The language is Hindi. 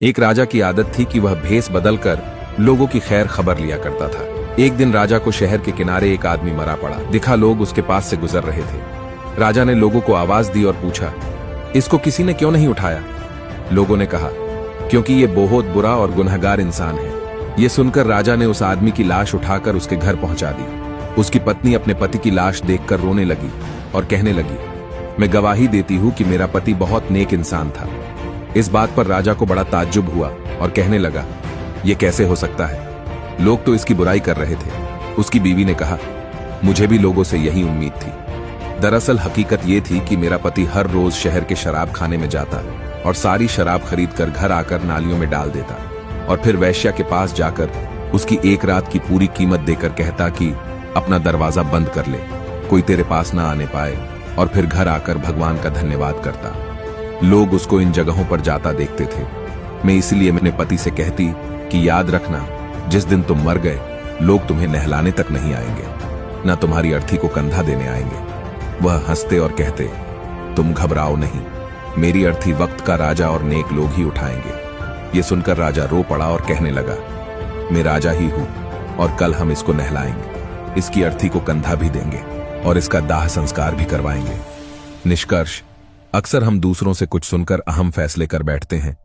एक राजा की आदत थी कि वह भेष बदलकर लोगों की खैर खबर लिया करता था। एक दिन राजा को शहर के किनारे एक आदमी मरा पड़ा दिखा। लोग उसके पास से गुजर रहे थे। राजा ने लोगों को आवाज दी और पूछा, इसको किसी ने क्यों नहीं उठाया? लोगों ने कहा, क्योंकि ये बहुत बुरा और गुनहगार इंसान है। ये सुनकर राजा ने उस आदमी की लाश उठाकर उसके घर पहुंचा दी। उसकी पत्नी अपने पति की लाश देखकर रोने लगी और कहने लगी, मैं गवाही देती हूं कि मेरा पति बहुत नेक इंसान था। इस बात पर राजा को बड़ा ताज्जुब हुआ और कहने लगा, यह कैसे हो सकता है? लोग तो इसकी बुराई कर रहे थे। उसकी बीवी ने कहा, मुझे भी लोगों से यही उम्मीद थी। दरअसल हकीकत यह थी कि मेरा पति हर रोज शहर के शराब खाने में जाता और सारी शराब खरीदकर घर आकर नालियों में डाल देता और फिर वैश्या के पास जाकर उसकी एक रात की पूरी कीमत देकर कहता कि अपना दरवाजा बंद कर ले, कोई तेरे पास ना आने पाए, और फिर घर आकर भगवान का धन्यवाद करता। लोग उसको इन जगहों पर जाता देखते थे। मैं इसलिए अपने पति से कहती कि याद रखना, जिस दिन तुम मर गए लोग तुम्हें नहलाने तक नहीं आएंगे, न तुम्हारी अर्थी को कंधा देने आएंगे। वह हंसते और कहते, तुम घबराओ नहीं, मेरी अर्थी वक्त का राजा और नेक लोग ही उठाएंगे। ये सुनकर राजा रो पड़ा और कहने लगा, मैं राजा ही हूं और कल हम इसको नहलाएंगे, इसकी अर्थी को कंधा भी देंगे और इसका दाह संस्कार भी करवाएंगे। निष्कर्ष, अक्सर हम दूसरों से कुछ सुनकर अहम फैसले कर बैठते हैं